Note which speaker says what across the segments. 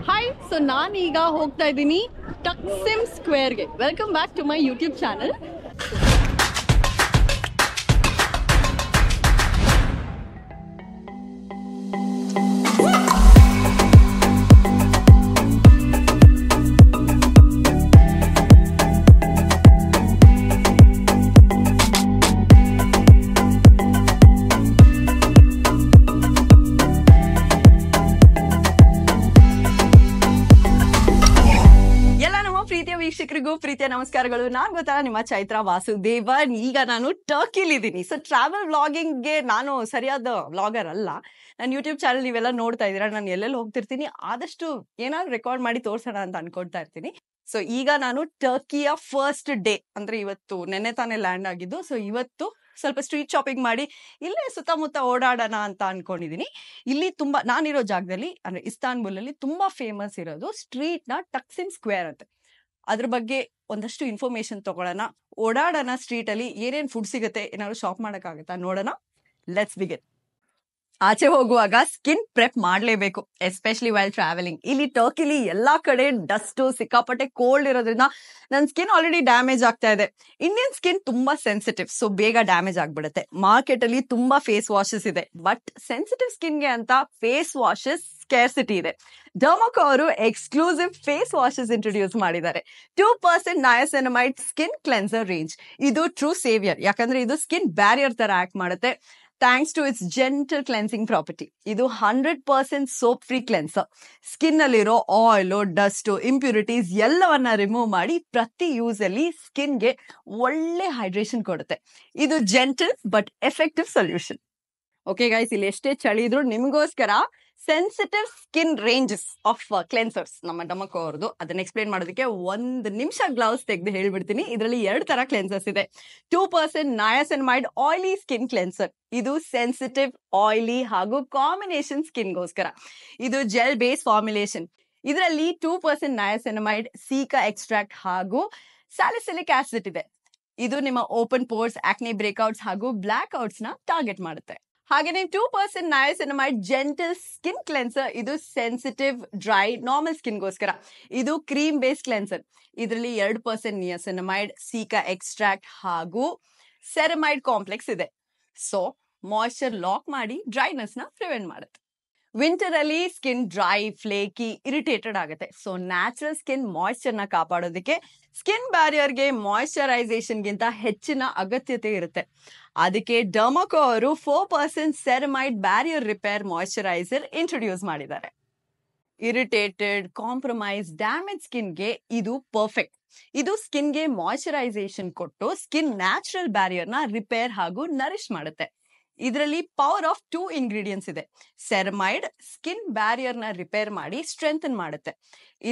Speaker 1: Hi, so ನಾನೀಗ ಹೋಗ್ತಾ ಇದ್ದೀನಿ ಟಕ್ಸಿಮ್ ಸ್ಕ್ವೇರ್ಗೆ. Welcome back to my YouTube channel. ವೀಕ್ಷಕರಿಗೂ ಪ್ರೀತಿಯ ನಮಸ್ಕಾರಗಳು. ನಾನು ಗೊತ್ತಾ ನಿಮ್ಮ ಚೈತ್ರ ವಾಸುದೇವನ್. ಈಗ ನಾನು ಟರ್ಕಿಲಿದ್ದೀನಿ. ಸೊ ಟ್ರಾವೆಲ್ ವ್ಲಾಗಿಂಗ್ಗೆ ನಾನು ಸರಿಯಾದ ವ್ಲಾಗರ್ ಅಲ್ಲ. ನನ್ನ ಯೂಟ್ಯೂಬ್ ಚಾನಲ್ ನೀವೆಲ್ಲ ನೋಡ್ತಾ ಇದ್ದೀರಾ. ನಾನು ಎಲ್ಲೆಲ್ಲಿ ಹೋಗ್ತಿರ್ತೀನಿ, ಆದಷ್ಟು ಏನಾದ್ರು ರೆಕಾರ್ಡ್ ಮಾಡಿ ತೋರ್ಸೋಣ ಅಂತ ಅನ್ಕೊಳ್ತಾ ಇರ್ತೀನಿ. ಸೊ ಈಗ ನಾನು ಟರ್ಕಿಯ ಫಸ್ಟ್ ಡೇ ಅಂದ್ರೆ ಇವತ್ತು ನೆನ್ನೆ ತಾನೇ ಲ್ಯಾಂಡ್ ಆಗಿದ್ದು. ಸೊ ಇವತ್ತು ಸ್ವಲ್ಪ ಸ್ಟ್ರೀಟ್ ಶಾಪಿಂಗ್ ಮಾಡಿ ಇಲ್ಲೇ ಸುತ್ತಮುತ್ತ ಓಡಾಡೋಣ ಅಂತ ಅನ್ಕೊಂಡಿದೀನಿ. ಇಲ್ಲಿ ತುಂಬಾ ನಾನಿರೋ ಜಾಗದಲ್ಲಿ ಅಂದ್ರೆ ಇಸ್ತಾನ್ಬುಲ್ ಅಲ್ಲಿ ತುಂಬಾ ಫೇಮಸ್ ಇರೋದು ಸ್ಟ್ರೀಟ್ ನ ಟಕ್ಸಿಮ್ ಸ್ಕ್ವೇರ್ ಅಂತ. ಅದ್ರ ಬಗ್ಗೆ ಒಂದಷ್ಟು ಇನ್ಫಾರ್ಮೇಶನ್ ತಗೊಳ್ಳೋಣ, ಓಡಾಡೋಣ. ಸ್ಟ್ರೀಟ್ ಅಲ್ಲಿ ಏನೇನ್ ಫುಡ್ ಸಿಗುತ್ತೆ, ಏನಾದ್ರು ಶಾಪ್ ಮಾಡಕ್ಕಾಗತ್ತಾ ನೋಡೋಣ. Let's begin. ಆಚೆ ಹೋಗುವಾಗ ಸ್ಕಿನ್ ಪ್ರೆಪ್ ಮಾಡ್ಲೇಬೇಕು, ಎಸ್ಪೆಷಲಿ ವೈಲ್ ಟ್ರಾವೆಲಿಂಗ್. ಇಲ್ಲಿ ಟರ್ಕಿಲಿ ಎಲ್ಲಾ ಕಡೆ ಡಸ್ಟ್, ಸಿಕ್ಕಾಪಟ್ಟೆ ಕೋಲ್ಡ್ ಇರೋದ್ರಿಂದ ನನ್ನ ಸ್ಕಿನ್ ಆಲ್ರೆಡಿ ಡ್ಯಾಮೇಜ್ ಆಗ್ತಾ ಇದೆ. ಇಂಡಿಯನ್ ಸ್ಕಿನ್ ತುಂಬಾ ಸೆನ್ಸಿಟಿವ್, ಸೊ ಬೇಗ ಡ್ಯಾಮೇಜ್ ಆಗ್ಬಿಡುತ್ತೆ. ಮಾರ್ಕೆಟ್ ಅಲ್ಲಿ ತುಂಬಾ ಫೇಸ್ ವಾಶಸ್ ಇದೆ, ಬಟ್ ಸೆನ್ಸಿಟಿವ್ ಸ್ಕಿನ್ಗೆ ಅಂತ ಫೇಸ್ ವಾಶಸ್ ಸ್ಕೇರ್ಸಿಟಿ ಇದೆ. ಡರ್ಮಕೋ ಅವರು ಎಕ್ಸ್ಕ್ಲೂಸಿವ್ ಫೇಸ್ ವಾಶಸ್ ಇಂಟ್ರೊಡ್ಯೂಸ್ ಮಾಡಿದ್ದಾರೆ. 2% ನಯಾಸಿನಮೈಡ್ ಸ್ಕಿನ್ ಕ್ಲೆನ್ಸರ್ ರೇಂಜ್. ಇದು ಟ್ರೂ ಸೇವಿಯರ್, ಯಾಕಂದ್ರೆ ಇದು ಸ್ಕಿನ್ ಬ್ಯಾರಿಯರ್ ತರ ಆಕ್ಟ್ ಮಾಡುತ್ತೆ thanks to its gentle cleansing property. ಇದು 100% ಸೋಪ್ ಫ್ರೀ ಕ್ಲೆನ್ಸರ್. ಸ್ಕಿನ್ ಅಲ್ಲಿರೋ ಆಯಿಲ್, ಡಸ್ಟ್, ಇಂಪ್ಯೂರಿಟೀಸ್ ಎಲ್ಲವನ್ನ ರಿಮೂವ್ ಮಾಡಿ ಪ್ರತಿ ಯೂಸ್ ಅಲ್ಲಿ ಸ್ಕಿನ್ಗೆ ಒಳ್ಳೆ ಹೈಡ್ರೇಷನ್ ಕೊಡುತ್ತೆ. ಇದು gentle but effective solution. Okay guys, ಇಲ್ಲಿ ಎಷ್ಟೇ ಚಳಿ ಇದ್ರು ನಿಮಗೋಸ್ಕರ sensitive skin ranges of cleansers ನಮ್ಮ ಡರ್ಮಕೋ ಅವ್ರದ್ದು. ಅದನ್ನ ಎಕ್ಸ್ಪ್ಲೇನ್ ಮಾಡೋದಕ್ಕೆ 1 ನಿಮಿಷ ಗ್ಲೌಸ್ ತೆಗೆದು ಹೇಳ್ಬಿಡ್ತೀನಿ. ಇದರಲ್ಲಿ 2 ತರ ಕ್ಲೆನ್ಸರ್ಸ್ ಇದೆ. 2% ನಯಾಸಿನಮೈಡ್ ಆಯಿಲಿ ಸ್ಕಿನ್ ಕ್ಲೆನ್ಸರ್. ಇದು ಸೆನ್ಸಿಟಿವ್, ಆಯಿಲಿ ಹಾಗೂ ಕಾಂಬಿನೇಷನ್ ಸ್ಕಿನ್ಗೋಸ್ಕರ. ಇದು ಜೆಲ್ ಬೇಸ್ ಫಾರ್ಮುಲೇಷನ್. ಇದರಲ್ಲಿ 2% ನಯಾಸಿನಮೈಡ್, ಸೀಕಾ ಎಕ್ಸ್ಟ್ರಾಕ್ಟ್ ಹಾಗೂ ಸ್ಯಾಲಿಸಿಲಿಕ್ ಆಸಿಡ್ ಇದೆ. ಇದು ನಿಮ್ಮ ಓಪನ್ ಪೋರ್ಸ್, ಆಕ್ನೆ ಬ್ರೇಕ್ಔಟ್ಸ್ ಹಾಗೂ ಬ್ಲಾಕ್ ಔಟ್ಸ್ ನ ಟಾರ್ಗೆಟ್ ಮಾಡುತ್ತೆ. ಹಾಗೇನೆ 2% ನಯಾಸಿನಮೈಡ್ ಜೆಂಟಲ್ ಸ್ಕಿನ್ ಕ್ಲೆನ್ಸರ್. ಇದು ಸೆನ್ಸಿಟಿವ್, ಡ್ರೈ, ನಾರ್ಮಲ್ ಸ್ಕಿನ್ಗೋಸ್ಕರ. ಇದು ಕ್ರೀಮ್ ಬೇಸ್ ಕ್ಲೆನ್ಸರ್. ಇದರಲ್ಲಿ 2% ನಿಯಾಸಿನಮೈಡ್, ಸೀಕಾ ಎಕ್ಸ್ಟ್ರಾಕ್ಟ್ ಹಾಗೂ ಸೆರಮೈಡ್ ಕಾಂಪ್ಲೆಕ್ಸ್ ಇದೆ. ಸೊ ಮಾಯಿಶ್ಚರ್ ಲಾಕ್ ಮಾಡಿ ಡ್ರೈನೆಸ್ ನ ಪ್ರಿವೆಂಟ್ ಮಾಡುತ್ತೆ. ವಿಂಟರ್ ಅಲ್ಲಿ ಸ್ಕಿನ್ ಡ್ರೈ, ಫ್ಲೇಕಿ, ಇರಿಟೇಟೆಡ್ ಆಗುತ್ತೆ. ಸೊ ನ್ಯಾಚುರಲ್ ಸ್ಕಿನ್ ಮಾಯಿಶ್ಚರ್ ನ ಕಾಪಾಡೋದಕ್ಕೆ ಸ್ಕಿನ್ ಬ್ಯಾರಿಯರ್ಗೆ ಮಾಯಿಶ್ಚರೈಸೇಷನ್ ಗಿಂತ ಹೆಚ್ಚಿನ ಅಗತ್ಯತೆ ಇರುತ್ತೆ. ಅದಕ್ಕೆ ಡರ್ಮಕೋ ಅವರು 4% ಸೆರಮೈಡ್ ಬ್ಯಾರಿಯರ್ ರಿಪೇರ್ ಮಾಯಿಶ್ಚರೈಸರ್ ಇಂಟ್ರೊಡ್ಯೂಸ್ ಮಾಡಿದ್ದಾರೆ. ಇರಿಟೇಟೆಡ್, ಕಾಂಪ್ರಮೈಸ್, ಡ್ಯಾಮೇಜ್ ಸ್ಕಿನ್ಗೆ ಇದು ಪರ್ಫೆಕ್ಟ್. ಇದು ಸ್ಕಿನ್ಗೆ ಮಾಯಿಶ್ಚರೈಸೇಷನ್ ಕೊಟ್ಟು ಸ್ಕಿನ್ ನ್ಯಾಚುರಲ್ ಬ್ಯಾರಿಯರ್ ನ ರಿಪೇರ್ ಹಾಗೂ ನರಿಶ್ ಮಾಡುತ್ತೆ. ಇದರಲ್ಲಿ ಪವರ್ ಆಫ್ 2 ಇಂಗ್ರೀಡಿಯೆಂಟ್ಸ್ ಇದೆ. ಸೆರಮೈಡ್ ಸ್ಕಿನ್ ಬ್ಯಾರಿಯರ್ ನ ರಿಪೇರ್ ಮಾಡಿ ಸ್ಟ್ರೆಂಥನ್ ಮಾಡುತ್ತೆ.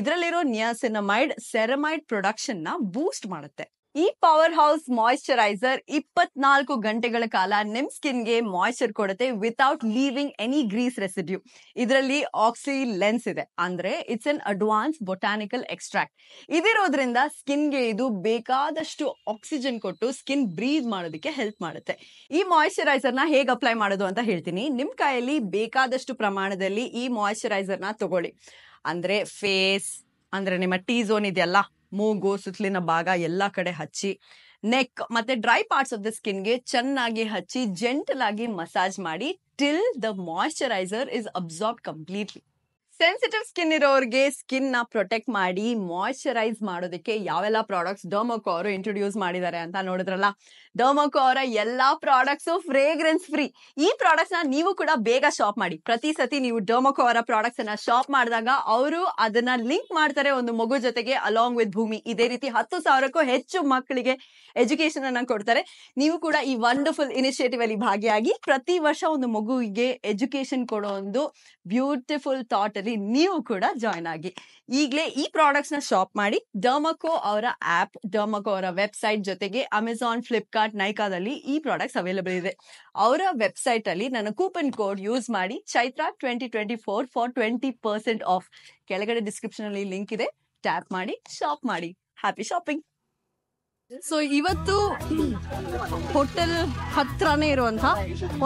Speaker 1: ಇದರಲ್ಲಿರೋ ನಿಯಾಸಿನಮೈಡ್ ಸೆರಮೈಡ್ ಪ್ರೊಡಕ್ಷನ್ ನ ಬೂಸ್ಟ್ ಮಾಡುತ್ತೆ. ಈ ಪವರ್ ಹೌಸ್ ಮಾಯಿಶ್ಚರೈಸರ್ 24 ಗಂಟೆಗಳ ಕಾಲ ನಿಮ್ ಸ್ಕಿನ್ಗೆ ಮಾಯಿಶ್ಚರ್ ಕೊಡುತ್ತೆ without leaving any grease residue. ಇದರಲ್ಲಿ ಆಕ್ಸಿ ಲೆನ್ಸ್ ಇದೆ, ಅಂದ್ರೆ it's an advance botanical extract. ಇದಿರೋದ್ರಿಂದ ಸ್ಕಿನ್ಗೆ ಇದು ಬೇಕಾದಷ್ಟು ಆಕ್ಸಿಜನ್ ಕೊಟ್ಟು ಸ್ಕಿನ್ ಬ್ರೀತ್ ಮಾಡೋದಕ್ಕೆ ಹೆಲ್ಪ್ ಮಾಡುತ್ತೆ. ಈ ಮಾಯಿಶ್ಚರೈಸರ್ ನ ಹೇಗೆ ಅಪ್ಲೈ ಮಾಡೋದು ಅಂತ ಹೇಳ್ತೀನಿ. ನಿಮ್ ಕೈಯಲ್ಲಿ ಬೇಕಾದಷ್ಟು ಪ್ರಮಾಣದಲ್ಲಿ ಈ ಮಾಯಿಶ್ಚರೈಸರ್ ನ ತಗೊಳ್ಳಿ. ಅಂದ್ರೆ ಫೇಸ್, ಅಂದ್ರೆ ನಿಮ್ಮ ಟೀ ಝೋನ್ ಇದೆಯಲ್ಲ, ಮೂಗು ಸುತ್ತಲಿನ ಭಾಗ ಎಲ್ಲಾ ಕಡೆ ಹಚ್ಚಿ, ನೆಕ್ ಮತ್ತೆ ಡ್ರೈ ಪಾರ್ಟ್ಸ್ ಆಫ್ ದ ಸ್ಕಿನ್ಗೆ ಚೆನ್ನಾಗಿ ಹಚ್ಚಿ ಜೆಂಟಲ್ ಆಗಿ ಮಸಾಜ್ ಮಾಡಿ till the moisturiser is absorb completely. Sensitive skin ಇರೋರಿಗೆ ಸ್ಕಿನ್ ನ ಪ್ರೊಟೆಕ್ಟ್ ಮಾಡಿ ಮಾಯಿಶ್ಚರೈಸ್ ಮಾಡೋದಕ್ಕೆ ಯಾವೆಲ್ಲ ಪ್ರಾಡಕ್ಟ್ಸ್ ಡರ್ಮಕೋ ಅವರು ಇಂಟ್ರೊಡ್ಯೂಸ್ ಮಾಡಿದ್ದಾರೆ ಅಂತ ನೋಡಿದ್ರಲ್ಲ. ಡರ್ಮಕೋ ಅವರ ಎಲ್ಲಾ ಪ್ರಾಡಕ್ಟ್ಸ್ ಫ್ರೇಗ್ರೆನ್ಸ್ ಫ್ರೀ. ಈ ಪ್ರಾಡಕ್ಟ್ಸ್ ನ ನೀವು ಕೂಡ ಬೇಗ ಶಾಪ್ ಮಾಡಿ. ಪ್ರತಿ ಸತಿ ನೀವು ಡರ್ಮಕೋ ಅವರ ಪ್ರಾಡಕ್ಟ್ಸ್ ಅನ್ನ ಶಾಪ್ ಮಾಡಿದಾಗ ಅವರು ಅದನ್ನ ಲಿಂಕ್ ಮಾಡ್ತಾರೆ ಒಂದು ಮಗು ಜೊತೆಗೆ, ಅಲಾಂಗ್ ವಿತ್ ಭೂಮಿ. ಇದೇ ರೀತಿ 10,000ಕ್ಕೂ ಹೆಚ್ಚು ಮಕ್ಕಳಿಗೆ ಎಜುಕೇಶನ್ ಅನ್ನ ಕೊಡ್ತಾರೆ. ನೀವು ಕೂಡ ಈ ವಂಡರ್ಫುಲ್ ಇನಿಷಿಯೇಟಿವ್ ಅಲ್ಲಿ ಭಾಗಿಯಾಗಿ ಪ್ರತಿ ವರ್ಷ ಒಂದು ಮಗುವಿಗೆ ಎಜುಕೇಶನ್ ಕೊಡೋ ಒಂದು ಬ್ಯೂಟಿಫುಲ್ ಥಾಟ್ ಅಲ್ಲಿ ನೀವು ಕೂಡ ಜಾಯ್ನ್ ಆಗಿ. ಈಗಲೇ ಈ ಪ್ರಾಡಕ್ಟ್ಸ್ ನ ಶಾಪ್ ಮಾಡಿ. ಡರ್ಮಕೋ ಅವರ ಆಪ್, ಡರ್ಮಕೋ ಅವರ ವೆಬ್ಸೈಟ್ ಜೊತೆಗೆ ಅಮೆಝಾನ್, ಫ್ಲಿಪ್ಕಾರ್ಟ್, ನೈಕಾದಲ್ಲಿ ಈ ಪ್ರಾಡಕ್ಟ್ಸ್ ಅವೈಲೇಬಲ್ ಇದೆ. ಅವರ ವೆಬ್ಸೈಟ್ ಅಲ್ಲಿ ನನ್ನ ಕೂಪನ್ ಕೋಡ್ ಯೂಸ್ ಮಾಡಿ ಚೈತ್ರ 2024 ಫಾರ್ 20% ಆಫ್. ಕೆಳಗಡೆ ಡಿಸ್ಕ್ರಿಪ್ಷನ್ ಅಲ್ಲಿ ಲಿಂಕ್ ಇದೆ, ಟ್ಯಾಪ್ ಮಾಡಿ ಶಾಪ್ ಮಾಡಿ. Happy shopping. ಸೊ ಇವತ್ತು ಹೋಟೆಲ್ ಹತ್ರನೇ ಇರುವಂತ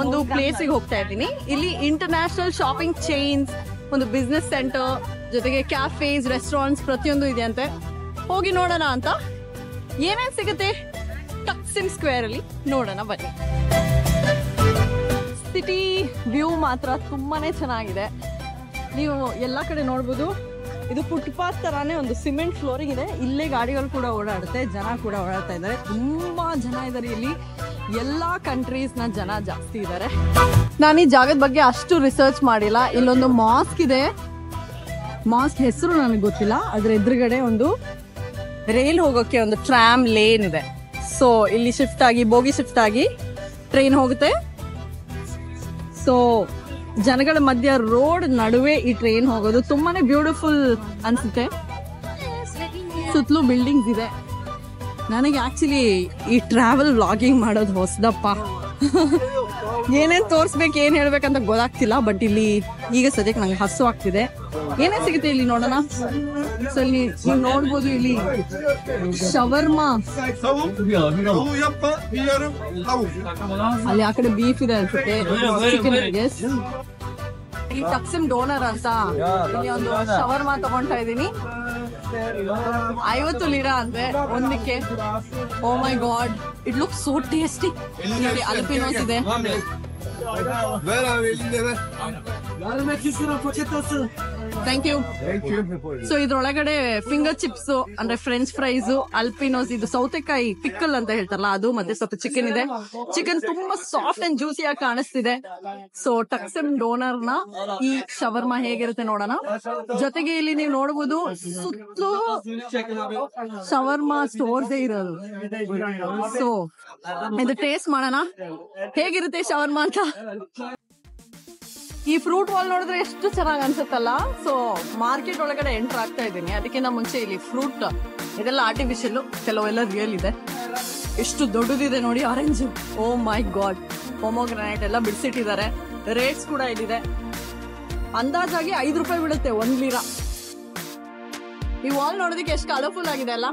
Speaker 1: ಒಂದು ಪ್ಲೇಸಿಗೆ ಹೋಗ್ತಾ ಇದ್ದೀನಿ. ಇಲ್ಲಿ ಇಂಟರ್ನ್ಯಾಷನಲ್ ಶಾಪಿಂಗ್ ಚೈನ್ಸ್, ಒಂದು ಬಿಸ್ನೆಸ್ ಸೆಂಟರ್ ಜೊತೆಗೆ ಕ್ಯಾಫೇಸ್, ರೆಸ್ಟೋರೆಂಟ್ಸ್ ಪ್ರತಿಯೊಂದು ಇದೆ ಅಂತೆ. ಹೋಗಿ ನೋಡೋಣ ಅಂತ. ಏನೇನ್ ಸಿಗುತ್ತೆ ಟಕ್ಸಿಮ್ ಸ್ಕ್ವೇರ್ ಅಲ್ಲಿ ನೋಡೋಣ ಬನ್ನಿ. ಸಿಟಿ ವ್ಯೂ ಮಾತ್ರ ತುಂಬಾನೇ ಚೆನ್ನಾಗಿದೆ. ನೀವು ಎಲ್ಲ ಕಡೆ ನೋಡ್ಬೋದು. ಇದು ಫುಟ್ಪಾತ್ ತರಾನೇ ಒಂದು ಸಿಮೆಂಟ್ ಫ್ಲೋರಿಂಗ್ ಇದೆ. ಇಲ್ಲೇ ಗಾಡಿಗಳು ಕೂಡ ಓಡಾಡುತ್ತೆ, ಜನ ಕೂಡ ಓಡಾಡ್ತಾ ಇದ್ದಾರೆ. ತುಂಬಾ ಜನ ಇದ್ದಾರೆ ಇಲ್ಲಿ. ಎಲ್ಲಾ ಕಂಟ್ರೀಸ್ ನ ಜನ ಜಾಸ್ತಿ ಇದ್ದಾರೆ. ನಾನು ಈ ಜಾಗದ ಬಗ್ಗೆ ಅಷ್ಟು ರಿಸರ್ಚ್ ಮಾಡಿಲ್ಲ. ಇಲ್ಲೊಂದು ಮಾಸ್ಕ್ ಇದೆ. ಮಾಸ್ಕ್ ಹೆಸರು ನನಗೆ ಗೊತ್ತಿಲ್ಲ. ಅದ್ರ ಎದುರುಗಡೆ ಒಂದು ರೈಲ್ ಹೋಗೋಕೆ ಒಂದು ಟ್ರಾಮ್ ಲೇನ್ ಇದೆ. ಸೊ ಇಲ್ಲಿ ಶಿಫ್ಟ್ ಆಗಿ ಬೋಗಿ ಶಿಫ್ಟ್ ಆಗಿ ಟ್ರೈನ್ ಹೋಗುತ್ತೆ. ಸೊ ಜನಗಳ ಮಧ್ಯ ರೋಡ್ ನಡುವೆ ಈ ಟ್ರೈನ್ ಹೋಗೋದು ತುಂಬಾನೇ ಬ್ಯೂಟಿಫುಲ್ ಅನ್ಸುತ್ತೆ. ಸುತ್ತಲೂ ಬಿಲ್ಡಿಂಗ್ಸ್ ಇದೆ. ನನಗೆ ಆಕ್ಚುಲಿ ಈ ಟ್ರಾವೆಲ್ ವ್ಲಾಗಿಂಗ್ ಮಾಡೋದು ಹೊಸದಪ್ಪ. ಏನೇನ್ ತೋರಿಸ್ಬೇಕು ಏನ್ ಹೇಳ್ಬೇಕಂತ ಗೊತ್ತಾಗ್ತಿಲ್ಲ. ಬಟ್ ಇಲ್ಲಿ ಈಗ ಸದ್ಯಕ್ಕೆ ನಂಗೆ ಹಸು ಆಗ್ತಿದೆ. ಏನೇನ್ ಸಿಗುತ್ತೆ ಇಲ್ಲಿ ನೋಡೋಣ. ಸೊ ಇಲ್ಲಿ ನೀವು ನೋಡ್ಬೋದು, ಇಲ್ಲಿ ಶವರ್ಮಾ, ಅಲ್ಲಿ ಆ ಕಡೆ ಬೀಫ್ ಇದೆ ಅನ್ಸುತ್ತೆ, ಚಿಕನ್ ನಗೇಟ್ಸ್. ಈ ಟಕ್ಸಿಮ್ ಡೋನರ್ ಅಂತ ಇಲ್ಲಿ ಒಂದು ಶವರ್ಮಾ ತಗೊಂತಾ ಇದೀನಿ. 50 ಲೀರಾ ಅಂದ್ರೆ ಒಂದಕ್ಕೆ. Oh my God, it look so tasty. ನೋಡಿ ಅಲ್ಪಿನೋಸ್ ಇದೆ. Thank you. ಸೊ ಇದ್ರೊಳಗಡೆ ಫಿಂಗರ್ ಚಿಪ್ಸ್ ಅಂದ್ರೆ ಫ್ರೆಂಚ್ ಫ್ರೈಸ್, ಅಲ್ಪಿನೋಸ್, ಇದು ಸೌತೆಕಾಯಿ ಪಿಕ್ಕಲ್ ಅಂತ ಹೇಳ್ತಾರಲ್ಲ ಅದು, ಮತ್ತೆ ಸ್ವಲ್ಪ ಚಿಕನ್ ಇದೆ. ಚಿಕನ್ ತುಂಬಾ ಸಾಫ್ಟ್ ಅಂಡ್ ಜ್ಯೂಸಿ ಆಗಿ ಕಾಣಿಸ್ತಿದೆ. ಸೊ ಟಕ್ಸಿಮ್ ಡೋನರ್ ನ ಈ ಶವರ್ಮಾ ಹೇಗಿರುತ್ತೆ ನೋಡೋಣ. ಜೊತೆಗೆ ಇಲ್ಲಿ ನೀವು ನೋಡಬಹುದು ಸುತ್ತಲೂ ಶವರ್ಮಾ ಸ್ಟೋರ್ಸ್ ಇರೋದು. ಸೊ ಇದು ಟೇಸ್ಟ್ ಮಾಡೋಣ ಹೇಗಿರುತ್ತೆ ಶವರ್ಮಾ ಅಂತ. ಈ ಫ್ರೂಟ್ ವಾಲ್ ನೋಡಿದ್ರೆ ಎಷ್ಟು ಚೆನ್ನಾಗಿ ಅನ್ಸುತ್ತಲ್ಲ. ಸೊ ಮಾರ್ಕೆಟ್ ಒಳಗಡೆ ಎಂಟರ್ ಆಗ್ತಾ ಇದ್ದೀನಿ. ಅದಕ್ಕಿಂತ ಮುಂಚೆ ಇಲ್ಲಿ ಫ್ರೂಟ್ ಇದೆಲ್ಲ ಆರ್ಟಿಫಿಷಿಯಲ್, ಕೆಲವೆಲ್ಲ ರಿಯಲ್ ಇದೆ. ಎಷ್ಟು ದೊಡ್ಡದಿದೆ ನೋಡಿ ಆರೆಂಜ್. ಓ ಮೈ ಗಾಡ್, ಪೊಮೊಗ್ರಾನೇಟ್ ಎಲ್ಲ ಬಿಡಿಸಿಟ್ಟಿದ್ದಾರೆ. ರೇಟ್ಸ್ ಕೂಡ ಇಲ್ಲಿದೆ. ಅಂದಾಜಾಗಿ 5 ರೂಪಾಯಿ ಬೀಳುತ್ತೆ 1 ಲೀರಾ. ಈ ವಾಲ್ ನೋಡೋದಕ್ಕೆ ಎಷ್ಟು ಕಲರ್ಫುಲ್ ಆಗಿದೆ ಅಲ್ಲ.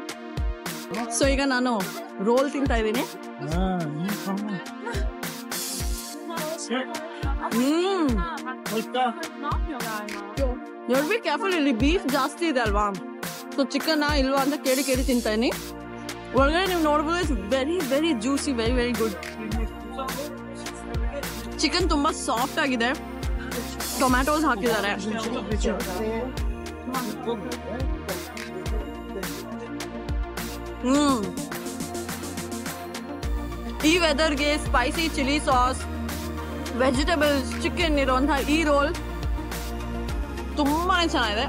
Speaker 1: ಸೊ ಈಗ ನಾನು ರೋಲ್ ತಿಂತಾ ಇದ್ದೀನಿ. ಬಿ ಕೇರ್ಫುಲ್, ಇಲ್ಲಿ ಬೀಫ್ ಜಾಸ್ತಿ ಇದೆ ಅಲ್ವಾ. ಸೊ ಚಿಕನ್ ಇಲ್ವಾ ಅಂತ ಕೇಳಿ ತಿಂತಾ ಇದೀನಿ. ಒಳಗಡೆ ನೀವು ನೋಡ್ಬೋದು, it's very very juicy, very very good. Chicken ತುಂಬಾ ಸಾಫ್ಟ್ ಆಗಿದೆ. ಟೊಮ್ಯಾಟೋಸ್ ಹಾಕಿದ್ದಾರೆ. ಈ ವೆದರ್ಗೆ spicy chilli sauce, vegetables, chicken ಇರುವಂತಹ ಈ ರೋಲ್ ತುಂಬಾನೇ ಚೆನ್ನಾಗಿದೆ.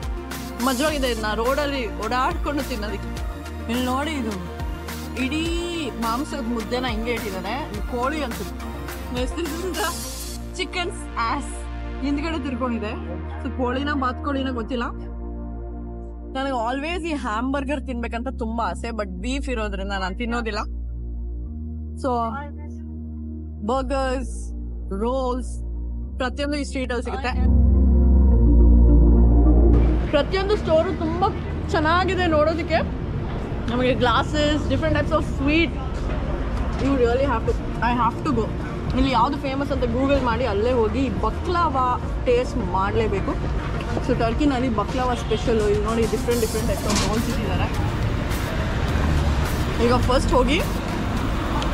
Speaker 1: ಮಜವಾಗಿದೆ. ಇದನ್ನ ರೋಡಲ್ಲಿ ಓಡಾಡ್ಕೊಂಡು ತಿನ್ನೋದಕ್ಕೆ. ಇಲ್ಲಿ ನೋಡಿ, ಇದು ಇಡೀ ಮಾಂಸದ ಮುದ್ದೆನ ಹಿಂಗೆ ಇಟ್ಟಿದ್ದಾರೆ. ಕೋಳಿ ಅನ್ಸುತ್ತೆ. ಚಿಕನ್ಸ್ ಆಸ್ ಹಿಂದ್ಗಡೆ ತಿರ್ಕೊಂಡಿದೆ. ಸೊ ಕೋಳಿನ ಬಾತ್ಕೋಳಿನ ಗೊತ್ತಿಲ್ಲ. ನನಗೆ ಆಲ್ವೇಸ್ ಈ ಹ್ಯಾಂಬರ್ಗರ್ ತಿನ್ಬೇಕಂತ ತುಂಬಾ ಆಸೆ. ಬಟ್ ಬೀಫ್ ಇರೋದ್ರಿಂದ ನಾನು ತಿನ್ನೋದಿಲ್ಲ. ಸೊ ಬರ್ಗರ್ಸ್, ರೋಲ್ಸ್ ಪ್ರತಿಯೊಂದು ಈ ಸ್ಟ್ರೀಟ್ ಅಲ್ಲಿ ಸಿಗುತ್ತೆ. ಪ್ರತಿಯೊಂದು ಸ್ಟೋರು ತುಂಬಾ ಚೆನ್ನಾಗಿದೆ ನೋಡೋದಕ್ಕೆ. ನಮಗೆ glasses, different types of sweet. You really I have to go. ಇಲ್ಲಿ ಯಾವುದು ಫೇಮಸ್ ಅಂತ ಗೂಗಲ್ ಮಾಡಿ ಅಲ್ಲೇ ಹೋಗಿ ಬಕ್ಲಾವಾ ಟೇಸ್ಟ್ ಮಾಡಲೇಬೇಕು. ಸೊ ಟರ್ಕಿನಲ್ಲಿ ಬಕ್ಲಾವಾ ಸ್ಪೆಷಲು. ಇಲ್ಲಿ ನೋಡಿ ಡಿಫ್ರೆಂಟ್ ಟೈಪ್ಸ್ ಆಫ್ ರೋಲ್ಸ್ ಇಟ್ಟಿದ್ದಾರೆ. ಈಗ ಫಸ್ಟ್ ಹೋಗಿ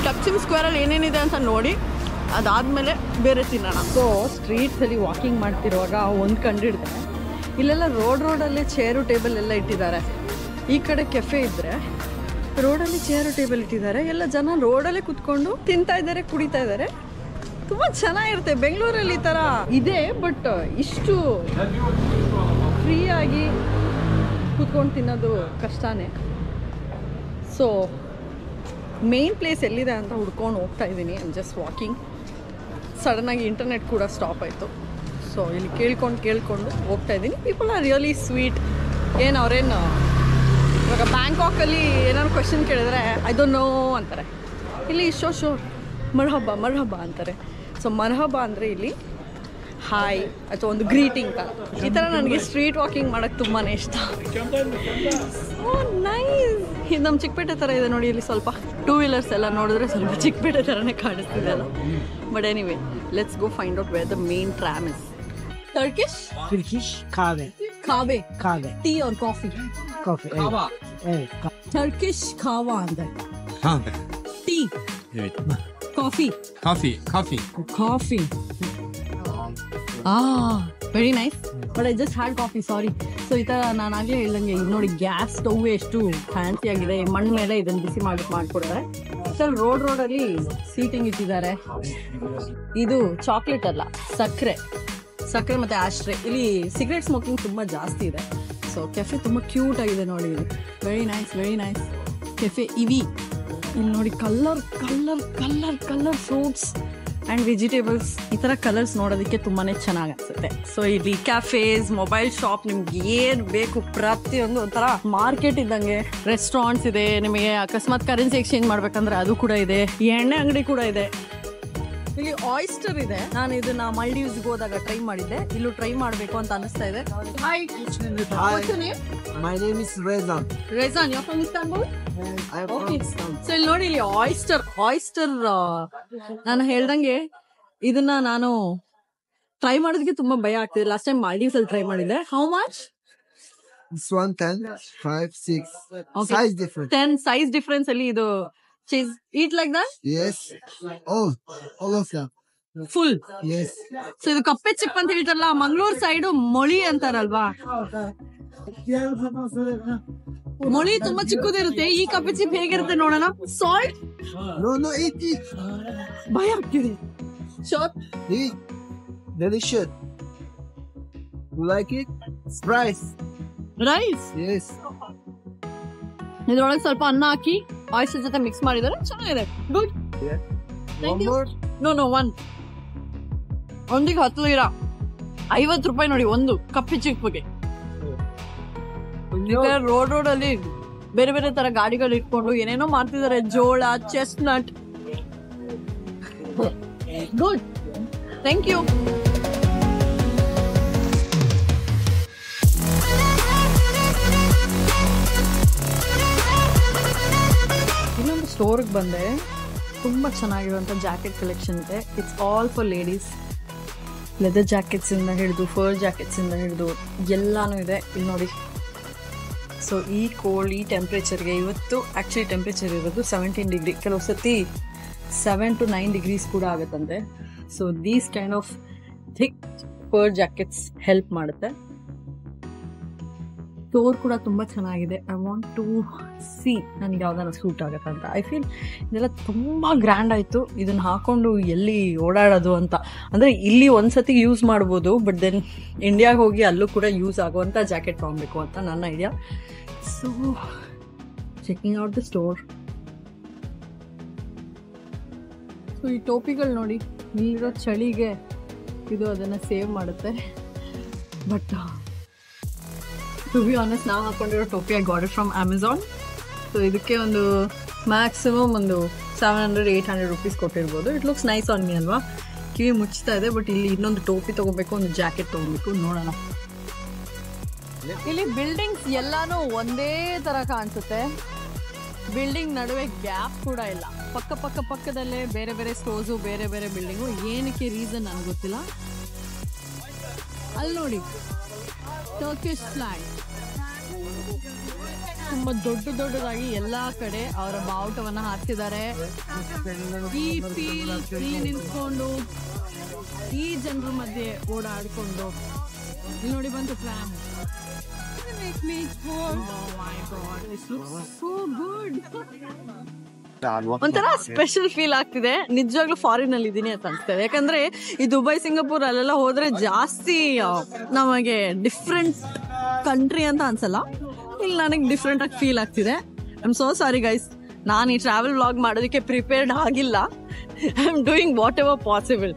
Speaker 1: ಟಕ್ಸಿಮ್ ಸ್ಕ್ವೇರಲ್ಲಿ ಏನೇನಿದೆ ಅಂತ ನೋಡಿ ಅದಾದಮೇಲೆ ಬೇರೆ ತಿನ್ನೋಣ. ಸೊ ಸ್ಟ್ರೀಟ್ಸಲ್ಲಿ ವಾಕಿಂಗ್ ಮಾಡ್ತಿರುವಾಗ ಒಂದು ಕಂಡಿಡ್ದೆ, ಇಲ್ಲೆಲ್ಲ ರೋಡಲ್ಲೇ ಚೇರು ಟೇಬಲ್ ಎಲ್ಲ ಇಟ್ಟಿದ್ದಾರೆ. ಈ ಕಡೆ ಕೆಫೆ ಇದ್ದರೆ ರೋಡಲ್ಲಿ ಚೇರು ಟೇಬಲ್ ಇಟ್ಟಿದ್ದಾರೆ. ಎಲ್ಲ ಜನ ರೋಡಲ್ಲೇ ಕುತ್ಕೊಂಡು ತಿಂತಾ ಇದ್ದಾರೆ, ಕುಡಿತಾ ಇದ್ದಾರೆ. ತುಂಬ ಚೆನ್ನಾಗಿರುತ್ತೆ. ಬೆಂಗಳೂರಲ್ಲಿ ಈ ಥರ ಇದೆ, ಬಟ್ ಇಷ್ಟು ಫ್ರೀಯಾಗಿ ಕುತ್ಕೊಂಡು ತಿನ್ನೋದು ಕಷ್ಟನೇ. ಸೊ ಮೇನ್ ಪ್ಲೇಸ್ ಎಲ್ಲಿದೆ ಅಂತ ಹುಡ್ಕೊಂಡು ಹೋಗ್ತಾ ಇದ್ದೀನಿ. I am just walking. ಸಡನ್ನಾಗಿ ಇಂಟರ್ನೆಟ್ ಕೂಡ ಸ್ಟಾಪ್ ಆಯಿತು. ಸೊ ಇಲ್ಲಿ ಕೇಳ್ಕೊಂಡು ಹೋಗ್ತಾ ಇದ್ದೀನಿ. People are really sweet. ಏನು ಅವ್ರೇನು ಇವಾಗ ಬ್ಯಾಂಕಾಕಲ್ಲಿ ಏನಾದ್ರು ಕ್ವೆಶನ್ ಕೇಳಿದ್ರೆ ಐ ಡೋಂಟ್ ನೋ ಅಂತಾರೆ. ಇಲ್ಲಿ ಶೋರ್ ಮರ್ಹಬಾ ಅಂತಾರೆ. ಸೊ ಮರ್ಹಬಾ ಅಂದರೆ ಇಲ್ಲಿ ಹಾಯ್ ಅಥವಾ ಒಂದು ಗ್ರೀಟಿಂಗ್ ತರ. ಈ ಥರ ನನಗೆ ಸ್ಟ್ರೀಟ್ ವಾಕಿಂಗ್ ಮಾಡೋಕ್ಕೆ ತುಂಬಾ ಇಷ್ಟ. ನೈಸ್. ಇದು ನಮ್ಮ ಚಿಕ್ಕಪೇಟೆ ಥರ ಇದೆ ನೋಡಿ. ಇಲ್ಲಿ ಸ್ವಲ್ಪ ಟೂ ವೀಲರ್ಸ್ ಎಲ್ಲ ನೋಡಿದ್ರೆ ಸ್ವಲ್ಪ ಚಿಕ್ಕಪೇಟೆ ಥರನೇ ಕಾಣಿಸ್ತಿದೆ ಅಲ್ಲ. But anyway let's go find out where the main tram is. Turkish?
Speaker 2: Turkish kahve.
Speaker 1: Kahve.
Speaker 2: Kahve.
Speaker 1: Tea or coffee?
Speaker 2: Coffee. Evet.
Speaker 1: Turkish kahve anda. Tea.
Speaker 3: Evet.
Speaker 1: Coffee.
Speaker 3: Coffee.
Speaker 1: Coffee. Very nice. But I just had coffee, sorry. So ಈ ಥರ ನಾನು ಆಗಲೇ ಹೇಳ್ದಂಗೆ ಇದು ನೋಡಿ gas stove ಎಷ್ಟು fancy ಆಗಿದೆ. ಮಣ್ಣು ಮೇಲೆ ಇದನ್ನು ಬಿಸಿ ಮಾಡಿಕೊಡ್ತಾರೆ. ಸರ್ ರೋಡಲ್ಲಿ ಸೀಟಿಂಗ್ ಇಟ್ಟಿದ್ದಾರೆ. ಇದು ಚಾಕ್ಲೇಟ್ ಅಲ್ಲ, ಸಕ್ಕರೆ ಮತ್ತು ಆಶ್ಟ್ರೆ. ಇಲ್ಲಿ ಸಿಗರೇಟ್ ಸ್ಮೋಕಿಂಗ್ ತುಂಬ ಜಾಸ್ತಿ ಇದೆ. ಸೊ ಕೆಫೆ ತುಂಬ ಕ್ಯೂಟ್ ಆಗಿದೆ ನೋಡಿ. ಇದು ವೆರಿ ನೈಸ್ ಕೆಫೆ. ಇಲ್ಲಿ ನೋಡಿ ಕಲರ್ ಫ್ರೂಟ್ಸ್ ಆ್ಯಂಡ್ ವೆಜಿಟೇಬಲ್ಸ್, ಈ ಥರ ಕಲರ್ಸ್ ನೋಡೋದಕ್ಕೆ ತುಂಬಾ ಚೆನ್ನಾಗಿ ಅನಿಸುತ್ತೆ. ಸೊ ಇಲ್ಲಿ ಕ್ಯಾಫೇಸ್, ಮೊಬೈಲ್ ಶಾಪ್, ನಿಮ್ಗೆ ಏನು ಬೇಕು ಪ್ರತಿಯೊಂದು ಒಂಥರ ಮಾರ್ಕೆಟ್ ಇದ್ದಂಗೆ. ರೆಸ್ಟೋರೆಂಟ್ಸ್ ಇದೆ, ನಿಮಗೆ ಅಕಸ್ಮಾತ್ ಕರೆನ್ಸಿ ಎಕ್ಸ್ಚೇಂಜ್ ಮಾಡ್ಬೇಕಂದ್ರೆ ಅದು ಕೂಡ ಇದೆ. ಎಣ್ಣೆ ಅಂಗಡಿ ಕೂಡ ಇದೆ. ಇಲ್ಲಿ ಆಯಿಸ್ಟರ್ ಇದೆ. ನಾನು ಇದನ್ನ ಮಾಲ್ಡೀವ್ಸ್ಗೆ ಹೋದಾಗ ಟ್ರೈ ಮಾಡಿದ್ದೆ. ಇಲ್ಲೂ ಟ್ರೈ ಮಾಡಬೇಕು ಅಂತ ಅನಿಸ್ತಾ ಇದೆ.
Speaker 2: My name is Rezan.
Speaker 1: Rezan, you're from Istanbul?
Speaker 2: I'm
Speaker 1: Okay.
Speaker 2: from Istanbul.
Speaker 1: So ಇಲ್ಲಿ ನೋಡಿ, ಇಲ್ಲಿ ಆಯಿಸ್ಟರ್ ನಾನು ಹೇಳ್ದಂಗೆ ಇದನ್ನ ನಾನು ಟ್ರೈ ಮಾಡೋದಕ್ಕೆ ತುಂಬಾ ಭಯ ಆಗ್ತಿದೆ. ಲಾಸ್ಟ್ ಟೈಮ್ ಮಾಲ್ಡೀವ್ಸ್ ಅಲ್ಲಿ ಟ್ರೈ ಮಾಡಿದ್ದೆ. How much?
Speaker 2: This one 10, 5, 6.
Speaker 1: Okay.
Speaker 2: Size different.
Speaker 1: 10 size difference ಅಲ್ಲಿ ಇದು cheese eat like that?
Speaker 2: Yes. All of them.
Speaker 1: Full.
Speaker 2: Yes.
Speaker 1: So ಇದು ಕಪ್ಪೆ ಚಿಪ್ ಅಂತ ಹೇಳ್ತಾರಲ್ಲ, ಮಂಗಳೂರು ಸೈಡ್ ಮೊಳಿ ಅಂತಾರಲ್ವಾ. ಮೊಳಿ ತುಂಬಾ ಚಿಕ್ಕದಿರುತ್ತೆ. ಈ ಕಪ್ಪೆ ಚಿಪ್ ಹೇಗಿರುತ್ತೆ ನೋಡೋಣ. ಸಾಲ್ಟ್.
Speaker 2: No, eat.
Speaker 1: ಭಯ ಆಗ್ತಿದೆ. Short.
Speaker 2: Eat. Delicious. You like it? It's rice.
Speaker 1: Rice.
Speaker 2: Yes.
Speaker 1: ಇದ್ರೊಳಗೆ ಸ್ವಲ್ಪ ಅನ್ನ ಹಾಕಿ ಆಯಿಸ್ಟರ್ ಜೊತೆ ಮಿಕ್ಸ್ ಮಾಡಿದ್ದಾರೆ. ಚೆನ್ನಾಗಿದೆ. Good.
Speaker 2: One more?
Speaker 1: No one. ಒಂದಿಗೆ 10 ಲೀರ 50 ರೂಪಾಯಿ ನೋಡಿ ಒಂದು ಕಪ್ಪೆ ಚಿಪ್ಪಿಗೆ. ರೋಡಲ್ಲಿ ಬೇರೆ ಬೇರೆ ತರ ಗಾಡಿಗಳು ಇಟ್ಕೊಂಡು ಏನೇನೋ ಮಾಡ್ತಿದ್ದಾರೆ. ಜೋಳ, ಚೆಸ್ಟ್ನಟ್. Good, thank you. ಇನ್ನೊಂದು ಸ್ಟೋರ್ಗೆ ಬಂದೆ. ತುಂಬ ಚೆನ್ನಾಗಿರುವಂಥ ಜಾಕೆಟ್ ಕಲೆಕ್ಷನ್ ಇದೆ. It's all for ladies. Leather ಜಾಕೆಟ್ಸಿಂದ ಹಿಡಿದು ಫರ್ ಜಾಕೆಟ್ಸಿಂದ ಹಿಡಿದು ಎಲ್ಲಾನು ಇದೆ ಇಲ್ಲಿ ನೋಡಿ. ಸೊ ಈ ಕೋಲ್ಡ್, ಈ ಟೆಂಪ್ರೇಚರ್ಗೆ ಇವತ್ತು ಆ್ಯಕ್ಚುಲಿ ಟೆಂಪ್ರೇಚರ್ ಇರೋದು 17 ಡಿಗ್ರಿ. ಕೆಲವು ಸತಿ 7 to 9 ಡಿಗ್ರೀಸ್ ಕೂಡ ಆಗುತ್ತಂತೆ. So these kind of thick fur jackets help ಮಾಡುತ್ತೆ. ಸ್ಟೋರ್ ಕೂಡ ತುಂಬ ಚೆನ್ನಾಗಿದೆ. ಐ ವಾಂಟ್ ಟು ಸಿ ನನಗೆ ಯಾವ್ದಾರ ಸೂಟ್ ಆಗುತ್ತೆ ಅಂತ. ಐ ಫೀಲ್ ಇದೆಲ್ಲ ತುಂಬ ಗ್ರ್ಯಾಂಡ್ ಆಯಿತು. ಇದನ್ನು ಹಾಕ್ಕೊಂಡು ಎಲ್ಲಿ ಓಡಾಡೋದು ಅಂತ. ಅಂದರೆ ಇಲ್ಲಿ ಒಂದ್ಸತಿ ಯೂಸ್ ಮಾಡ್ಬೋದು, ಬಟ್ ದೆನ್ ಇಂಡಿಯಾಗೆ ಹೋಗಿ ಅಲ್ಲೂ ಕೂಡ ಯೂಸ್ ಆಗುವಂಥ ಜಾಕೆಟ್ ತೊಗೊಬೇಕು ಅಂತ ನನ್ನ idea. So checking out the store. So ಈ ಟೋಪಿಗಳು ನೋಡಿ, ಇಲ್ಲಿರೋ ಚಳಿಗೆ ಇದು ಅದನ್ನು ಸೇವ್ ಮಾಡುತ್ತೆ. ಬಟ್ ಟು ಬಿ ಆನೆಸ್ಟ್, ನಾವು ಹಾಕೊಂಡಿರೋ ಟೋಪಿ I got it from Amazon. So ಇದಕ್ಕೆ ಒಂದು ಮ್ಯಾಕ್ಸಿಮಮ್ ಒಂದು 700-800 ರುಪೀಸ್ ಕೊಟ್ಟಿರ್ಬೋದು. It looks nice on me ಅಲ್ವಾ. ಕಿವಿ ಮುಚ್ತಾ ಇದೆ. ಬಟ್ ಇಲ್ಲಿ ಇನ್ನೊಂದು ಟೋಪಿ ತೊಗೋಬೇಕು, ಒಂದು ಜಾಕೆಟ್ ತೊಗೋಬೇಕು. ನೋಡೋಣ. ಇಲ್ಲಿ ಬಿಲ್ಡಿಂಗ್ಸ್ ಎಲ್ಲಾನು ಒಂದೇ ಥರ ಕಾಣಿಸುತ್ತೆ. ಬಿಲ್ಡಿಂಗ್ ನಡುವೆ ಗ್ಯಾಪ್ ಕೂಡ ಇಲ್ಲ. ಪಕ್ಕದಲ್ಲೇ ಬೇರೆ ಬೇರೆ ಸ್ಟೋರ್ಸು, ಬೇರೆ ಬೇರೆ ಬಿಲ್ಡಿಂಗು. ಏನಕ್ಕೆ ರೀಸನ್ ನನಗೆ ಗೊತ್ತಿಲ್ಲ. ಅಲ್ಲಿ ನೋಡಿ, ಟರ್ಕಿಶ್ ಫ್ಲಾಗ್ ತುಂಬ ದೊಡ್ಡದಾಗಿ ಎಲ್ಲ ಕಡೆ ಅವರ ಬಾವುಟವನ್ನು ಹಾಕ್ತಿದ್ದಾರೆ. ಈ ನಿಂತ್ಕೊಂಡು ಈ ಜನರ ಮಧ್ಯೆ ಓಡಾಡ್ಕೊಂಡು ಇಲ್ಲಿ ನೋಡಿ ಬಂತು ಟ್ರಾಮ್. ಒಂಥರ ಸ್ಪೆಷಲ್ ಫೀಲ್ ಆಗ್ತಿದೆ. ನಿಜವಾಗ್ಲೂ ಫಾರಿನ್ ಅಲ್ಲಿ ಇದೀನಿ ಅಂತ ಅನ್ಸ್ತದೆ. ಯಾಕಂದ್ರೆ ಈ ದುಬೈ, ಸಿಂಗಾಪುರ್ ಅಲ್ಲೆಲ್ಲ ಹೋದ್ರೆ ಜಾಸ್ತಿ ನಮಗೆ ಡಿಫ್ರೆಂಟ್ ಕಂಟ್ರಿ ಅಂತ ಅನ್ಸಲ್ಲ. ಇಲ್ಲಿ ನನಗೆ ಡಿಫ್ರೆಂಟ್ ಆಗಿ ಫೀಲ್ ಆಗ್ತಿದೆ. I am so sorry guys, ನಾನು ಈ ಟ್ರಾವೆಲ್ ವ್ಲಾಗ್ ಮಾಡೋದಕ್ಕೆ ಪ್ರಿಪೇರ್ಡ್ ಆಗಿಲ್ಲ. I am doing whatever possible.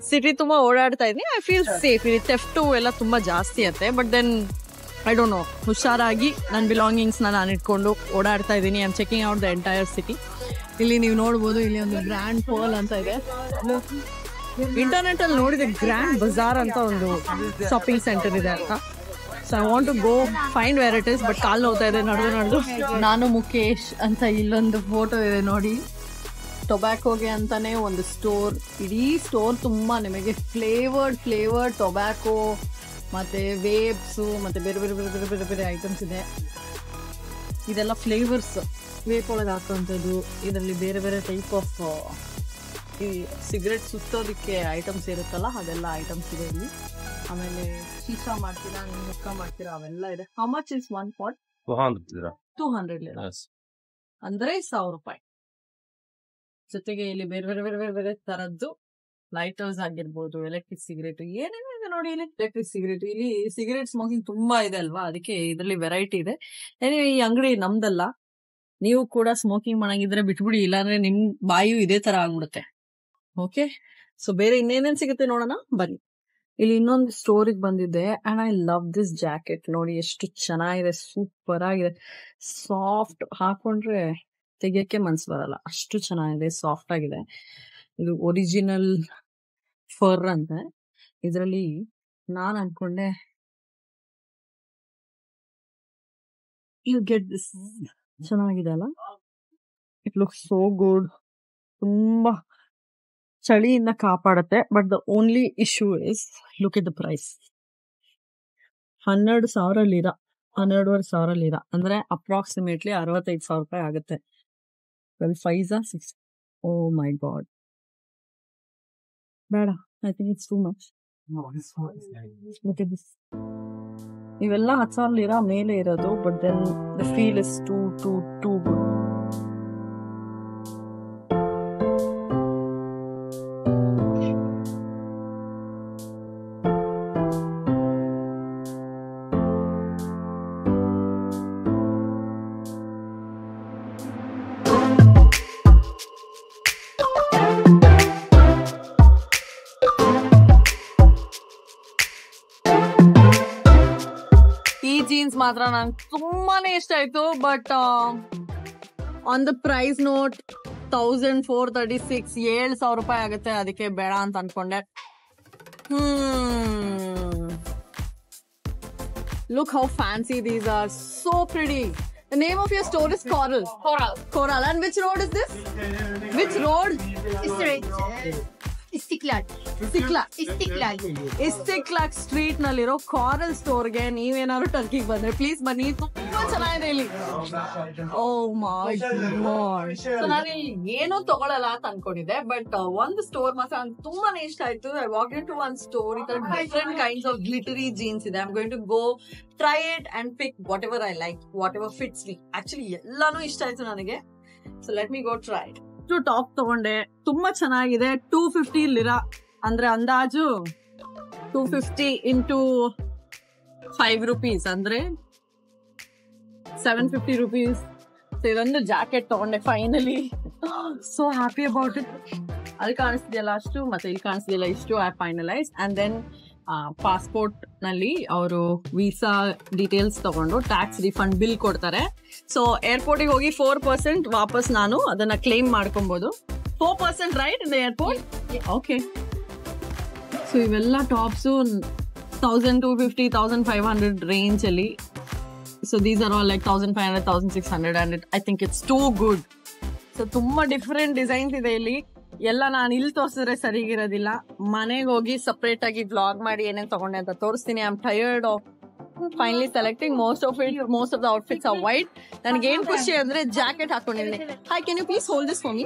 Speaker 1: City ತುಂಬ ಓಡಾಡ್ತಾ ಇದ್ದೀನಿ. I feel safe. ಇಲ್ಲಿ ಥೆಫ್ಟು ಎಲ್ಲ ತುಂಬ ಜಾಸ್ತಿ ಅಂತೆ. But then I don't know, ಹುಷಾರಾಗಿ ನನ್ನ ಬಿಲಾಂಗಿಂಗ್ಸ್ನ ನಾನು ಇಟ್ಕೊಂಡು ಓಡಾಡ್ತಾ ಇದ್ದೀನಿ. I am checking out the entire city. ಇಲ್ಲಿ ನೀವು ನೋಡ್ಬೋದು, ಇಲ್ಲಿ ಒಂದು ಗ್ರ್ಯಾಂಡ್ ಪೋಲ್ ಅಂತ ಇದೆ. ಇಂಟರ್ನೆಟ್ ಅಲ್ಲಿ ನೋಡಿದೆ ಗ್ರ್ಯಾಂಡ್ ಬಜಾರ್ ಅಂತ ಒಂದು ಶಾಪಿಂಗ್ ಸೆಂಟರ್ ಇದೆ ಅಂತ. So I want to go find where it is, but ಕಾಲ್ ನೋಡ್ತಾ ಇದೆ ನಡೆದು. ನಾನು ಮುಖೇಶ್ ಅಂತ ಇಲ್ಲೊಂದು ಫೋಟೋ ಇದೆ ನೋಡಿ. ಟೊಬ್ಯಾಕೋಗೆ ಅಂತಾನೆ ಒಂದು ಸ್ಟೋರ್, ಇಡೀ ಸ್ಟೋರ್ ತುಂಬಾ ನಿಮಗೆ ಫ್ಲೇವರ್ಡ್ ಟೊಬ್ಯಾಕೋ ಮತ್ತೆ ವೇಪ್ಸು ಮತ್ತೆ ಬೇರೆ ಬೇರೆ ಬೇರೆ ಬೇರೆ ಬೇರೆ ಬೇರೆ ಐಟಮ್ಸ್ ಇದೆ. ಇದೆಲ್ಲ ಫ್ಲೇವರ್ಸ್ ವೇಪ್ ಒಳಗೆ ಹಾಕೋಂಥದ್ದು. ಇದರಲ್ಲಿ ಬೇರೆ ಬೇರೆ ಟೈಪ್ ಆಫ್ ಈ ಸಿಗರೆಟ್ ಸುತ್ತೋದಕ್ಕೆ ಐಟಮ್ಸ್ ಇರುತ್ತಲ್ಲ, ಅದೆಲ್ಲ ಐಟಮ್ಸ್ ಇದೆ ಇಲ್ಲಿ. ಆಮೇಲೆ ಶೀಶಾ ಮಾಡ್ತೀರಾ, ನೀವು ಹುಕ್ಕ ಮಾಡ್ತೀರಾ, ಅವೆಲ್ಲ ಇದೆ. How much is 1 pot? 200 ಲೀರಾ, ಅಂದ್ರೆ 1000 ರೂಪಾಯಿ. ಜೊತೆಗೆ ಇಲ್ಲಿ ಬೇರೆ ಬೇರೆ ಬೇರೆ ಬೇರೆ ಬೇರೆ ತರದ್ದು ಲೈಟರ್ಸ್ ಆಗಿರ್ಬೋದು, ಎಲೆಕ್ಟ್ರಿಕ್ ಸಿಗರೇಟ್, ಏನೇನೋ ಇದೆ ನೋಡಿ ಇಲ್ಲಿ. ಎಲೆಕ್ಟ್ರಿಕ್ ಸಿಗರೇಟ್, ಇಲ್ಲಿ ಸಿಗರೇಟ್ ಸ್ಮೋಕಿಂಗ್ ತುಂಬಾ ಇದೆ ಅಲ್ವಾ, ಅದಕ್ಕೆ ಇದರಲ್ಲಿ ವೆರೈಟಿ ಇದೆ. ಈ ಅಂಗಡಿ ನಮ್ದಲ್ಲ, ನೀವು ಕೂಡ ಸ್ಮೋಕಿಂಗ್ ಮಾಡಂಗಿದ್ರೆ ಬಿಟ್ಬಿಡಿ, ಇಲ್ಲಾಂದ್ರೆ ನಿಮ್ ಬಾಯು ಇದೇ ತರ ಆಗ್ಬಿಡುತ್ತೆ. ಓಕೆ, ಸೊ ಬೇರೆ ಇನ್ನೇನೇನ್ ಸಿಗುತ್ತೆ ನೋಡೋಣ ಬನ್ನಿ. ಇಲ್ಲಿ ಇನ್ನೊಂದು ಸ್ಟೋರಿಗೆ ಬಂದಿದ್ದೆ and I love this jacket. ನೋಡಿ ಎಷ್ಟು ಚೆನ್ನಾಗಿದೆ, ಸೂಪರ್ ಆಗಿದೆ. ಸಾಫ್ಟ್, ಹಾಕೊಂಡ್ರೆ ತೆಗಿಯಕ್ಕೆ ಮನ್ಸು ಬರಲ್ಲ, ಅಷ್ಟು ಚೆನ್ನಾಗಿದೆ, ಸಾಫ್ಟ್ ಆಗಿದೆ. ಇದು ಒರಿಜಿನಲ್ ಫರ್ ಅಂತ. ಇದರಲ್ಲಿ ನಾನ್ ಅನ್ಕೊಂಡೆ ಯು ಗೆಟ್ ದಿಸ್. ಚೆನ್ನಾಗಿದೆ ಅಲ್ಲ, ಇಟ್ ಲುಕ್ಸ್ ಸೋ ಗುಡ್. ತುಂಬಾ ಚಳಿಯಿಂದ ಕಾಪಾಡುತ್ತೆ. But the only issue is look at the price. 12,000 lira, 12,500 lira, ಅಂದ್ರೆ ಅಪ್ರಾಕ್ಸಿಮೇಟ್ಲಿ 65,000 ರೂಪಾಯಿ ಆಗುತ್ತೆ. 12 5 6. ಓ ಮೈ ಗಾಡ್, ಬೇಡ, I think it's too much. ಇವೆಲ್ಲ 10,000 ಲೀರಾ ಮೇಲೆ ಇರೋದು, but then the feel is too good. Jeans ಮಾತ್ರ ನಂಗೆ ತುಂಬಾನೇ ಇಷ್ಟ ಆಯ್ತು, but on the price note 1436, 7,000 ರೂಪಾಯಿ ಆಗುತ್ತೆ. ಅದಕ್ಕೆ ಬೇಡ ಅಂತ ಅನ್ಕೊಂಡೆ. Look how fancy these are, so pretty. The name of your store is Coral. And which road is this? Which road? Istiklal street ನಲ್ಲಿರೋ ಕಾರಲ್ ಸ್ಟೋರ್ಗೆ ನೀವೇನಾದ್ರು ಟರ್ಕಿಗೆ ಬಂದ್ರೆ ಪ್ಲೀಸ್ ಬನ್ನಿ, ತುಂಬಾ ಚೆನ್ನಾಗಿದೆ ಇಲ್ಲಿ. ಓ ಮೈ ಗಾಡ್, ನಾನು ಇಲ್ಲಿ ಏನೋ ತಗೊಳಲ್ಲ ಅಂತ ಅನ್ಕೊಂಡಿದ್ದೆ, ಬಟ್ ಒಂದು ಸ್ಟೋರ್ ಮಾತ್ರ ತುಂಬಾನೇ ಇಷ್ಟ ಆಯ್ತು. I walk in to one store, ಈ ತರ different kinds of glittery jeans ಇದೆ. I am going to go try it and pick whatever I like, whatever fits me. Actually ಎಲ್ಲಾನು ಇಷ್ಟ ಆಯ್ತು ನನಗೆ, so let me go try it. Top ತಗೊಂಡೆ, ತುಂಬಾ ಚೆನ್ನಾಗಿದೆ. 250 ಲೀರಾ, ಅಂದ್ರೆ ಅಂದಾಜು 250 ಇಂಟು 5 ರೂಪೀಸ್ ಅಂದ್ರೆ 750 ರೂಪೀಸ್. ಇದೊಂದು ಜಾಕೆಟ್ ತಗೊಂಡೆ finally. So happy about it. ಅಲ್ಲಿ ಕಾಣಿಸ್ತಿದೆಯಲ್ಲ ಅಷ್ಟು, ಮತ್ತೆ ಇಲ್ಲಿ ಕಾಣಿಸ್ತಿದೆಯಲ್ಲ ಇಷ್ಟು. I finalise and then passport ನಲ್ಲಿ ಅವರು ವೀಸಾ ಡೀಟೇಲ್ಸ್ ತಗೊಂಡು ಟ್ಯಾಕ್ಸ್ ರಿಫಂಡ್ ಬಿಲ್ ಕೊಡ್ತಾರೆ. ಸೊ ಏರ್ಪೋರ್ಟ್ ಹೋಗಿ 4% ವಾಪಸ್ ನಾನು ಅದನ್ನ ಕ್ಲೇಮ್ ಮಾಡ್ಕೊಬಹುದು. 4% right in the airport. Okay, so ಇವೆಲ್ಲ ಟಾಪ್ಸು 1250, 1500 ರೇಂಜ್ ಅಲ್ಲಿ. So these are all like 1500, 1600 and I think it's too good. So ತುಂಬಾ ಡಿಫ್ರೆಂಟ್ ಡಿಸೈನ್ಸ್ ಇದೆ ಇಲ್ಲಿ. ಎಲ್ಲ ನಾನು ಇಲ್ಲಿ ತೋರಿಸಿದ್ರೆ ಸರಿಗಿರೋದಿಲ್ಲ. ಮನೆಗೆ ಹೋಗಿ ಸಪ್ರೇಟ್ ಆಗಿ ಬ್ಲಾಗ್ ಮಾಡಿ ಏನೇನ್ ತಗೊಂಡೆ ಅಂತ ತೋರಿಸ್ತೀನಿ. I am tired of finally selecting. Most of the outfits are white. ನನಗೆ ಏನ್ ಖುಷಿ ಅಂದ್ರೆ ಜಾಕೆಟ್ ಹಾಕೊಂಡಿದ್ದೀನಿ. Hi, can you please hold this for me?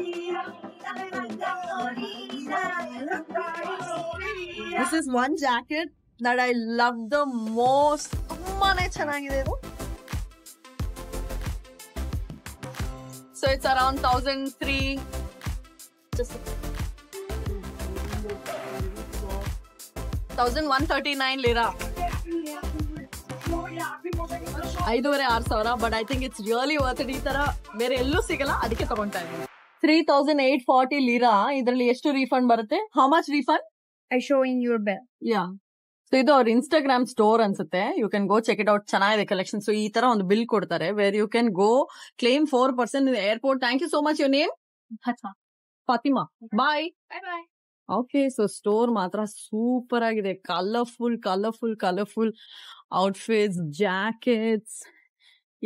Speaker 1: This is one jacket that I love the most. ತುಂಬಾನೇ ಚೆನ್ನಾಗಿದೆ ಇದು. So it's around 1,003. 1,139 lira, 5,500-6,000. But I think it's really worth it. ಈ ತರ ಬೇರೆ ಎಲ್ಲೂ ಸಿಗಲ್ಲ, ಅದಕ್ಕೆ ತಗೊಂತಾ ಇದ್ದೀನಿ. 3,840 ಲೀರಾ. ಇದರಲ್ಲಿ ಎಷ್ಟು ರೀಫಂಡ್ ಬರುತ್ತೆ? How much refund?
Speaker 3: I show in your bill.
Speaker 1: Yeah, so ಇದು ಅವ್ರ ಇನ್ಸ್ಟಾಗ್ರಾಮ್ ಸ್ಟೋರ್ ಅನ್ಸುತ್ತೆ. You can go check it out. ಚೆನ್ನಾಗಿದೆ ಕಲೆಕ್ಷನ್. ಸೊ ಈ ತರ ಒಂದು ಬಿಲ್ ಕೊಡ್ತಾರೆ where you can go claim 4% in the airport. Thank you so much. Your name?
Speaker 3: Fatma.
Speaker 1: Fatima. Bye.
Speaker 3: Bye bye.
Speaker 1: Okay, so store ಮಾತ್ರ super ಆಗಿದೆ. Colourful outfits, jackets.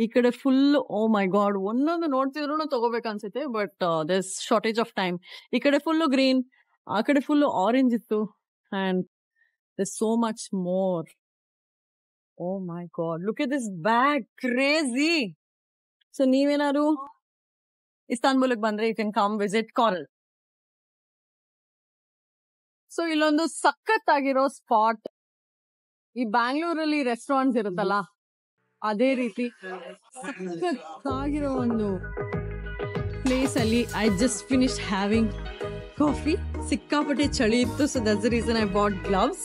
Speaker 1: ಈ ಕಡೆ full, oh my God, ಒಂದೊಂದು ನೋಡ್ತಿದ್ರು ತಗೋಬೇಕನ್ಸುತ್ತೆ, but this shortage of time. ಈ ಕಡೆ full green, ಆ ಕಡೆ full orange ಇತ್ತು, and this so much more. Oh my god, look at this bag, crazy. So ನೀವೇನಾದ್ರು ಇಸ್ತಾನ್ಬುಲ್ಗೆ ಬಂದ್ರೆ ಯು ಕ್ಯಾನ್ ಕಮ್ ವಿಸಿಟ್ ಕಾರಲ್. ಸೊ ಇಲ್ಲೊಂದು ಸಖತ್ತಾಗಿರೋ ಸ್ಪಾಟ್. ಈ ಬ್ಯಾಂಗ್ಳೂರಲ್ಲಿ ರೆಸ್ಟೋರೆಂಟ್ಸ್ ಇರುತ್ತಲ್ಲ, ಅದೇ ರೀತಿ ಸಖತ್ತಾಗಿರೋ ಒಂದು ಪ್ಲೇಸ್ ಅಲ್ಲಿ I just finish having coffee. ಸಿಕ್ಕಾಪಟ್ಟೆ ಚಳಿ ಇತ್ತು, so that's the reason I bought gloves.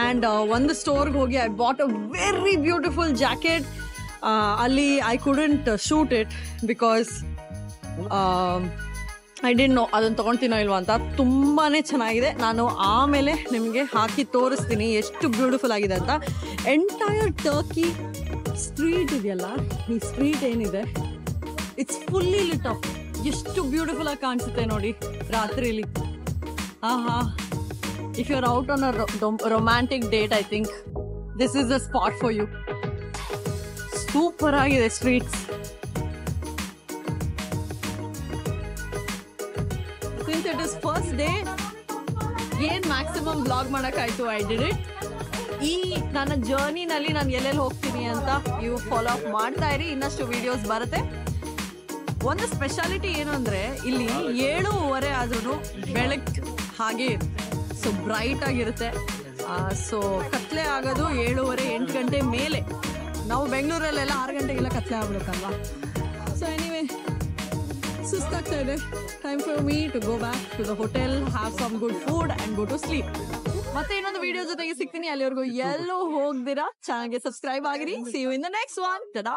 Speaker 1: And ಒಂದು ಸ್ಟೋರ್ಗೆ ಹೋಗಿ I bought a very beautiful jacket. ಅಲ್ಲಿ I couldn't shoot it because I didn't know ಅದನ್ನು ತೊಗೊಳ್ತೀನೋ ಇಲ್ವೋ ಅಂತ. ತುಂಬಾ ಚೆನ್ನಾಗಿದೆ. ನಾನು ಆಮೇಲೆ ನಿಮಗೆ ಹಾಕಿ ತೋರಿಸ್ತೀನಿ ಎಷ್ಟು ಬ್ಯೂಟಿಫುಲ್ ಆಗಿದೆ ಅಂತ. ಎಂಟೈರ್ ಟರ್ಕಿ ಸ್ಟ್ರೀಟ್ ಇದೆಯಲ್ಲ, ಈ ಸ್ಟ್ರೀಟ್ ಏನಿದೆ, ಇಟ್ಸ್ ಫುಲ್ಲಿ ಲಿಟ್ ಅಪ್. ಎಷ್ಟು ಬ್ಯೂಟಿಫುಲ್ ಆಗಿ ಕಾಣಿಸುತ್ತೆ ನೋಡಿ ರಾತ್ರಿಲಿ. If you are out on a romantic date, I think this is the spot for you. Super ಆಗಿದೆ streets. Since it is first day, ಏನ್ ಮ್ಯಾಕ್ಸಿಮಮ್ ಬ್ಲಾಗ್ ಮಾಡೋಕ್ಕಾಯ್ತು, I did it. ಈ ನನ್ನ ಜರ್ನಿನಲ್ಲಿ ನಾನು ಎಲ್ಲೆಲ್ಲಿ ಹೋಗ್ತೀನಿ ಅಂತ ನೀವು ಫಾಲೋ ಅಪ್ ಮಾಡ್ತಾ ಇರಿ. ಇನ್ನಷ್ಟು ವಿಡಿಯೋಸ್ ಬರುತ್ತೆ. ಒಂದು ಸ್ಪೆಷಾಲಿಟಿ ಏನು ಅಂದರೆ, ಇಲ್ಲಿ 7:30 ಆದ್ರೂ ಬೆಳಗ್ಗೆ ಹಾಗೆ ಇರುತ್ತೆ. ಸೊ ಬ್ರೈಟ್ ಆಗಿರುತ್ತೆ. ಸೊ ಕತ್ಲೆ ಆಗೋದು 7:30-8 ಗಂಟೆ ಮೇಲೆ. ನಾವು ಬೆಂಗಳೂರಲ್ಲೆಲ್ಲ 6 ಗಂಟೆಗೆಲ್ಲ ಕತ್ಲೆ ಆಗ್ಬಿಡುತ್ತಲ್ವಾ. ಸೊ ಎನಿವೇ, ಸುಸ್ತಾಗ್ತಾ ಇದೆ. Time for me to go back to the hotel, have some good food and go to sleep. ಮತ್ತೆ ಇನ್ನೊಂದು ವಿಡಿಯೋ ಜೊತೆಗೆ ಸಿಗ್ತೀನಿ. ಅಲ್ಲಿವರೆಗೂ ಎಲ್ಲೂ ಹೋಗ್ದಿರಾ ಚಾನಲ್ಗೆ ಸಬ್ಸ್ಕ್ರೈಬ್ ಆಗಿರಿ. See you in the next one. Ta-da.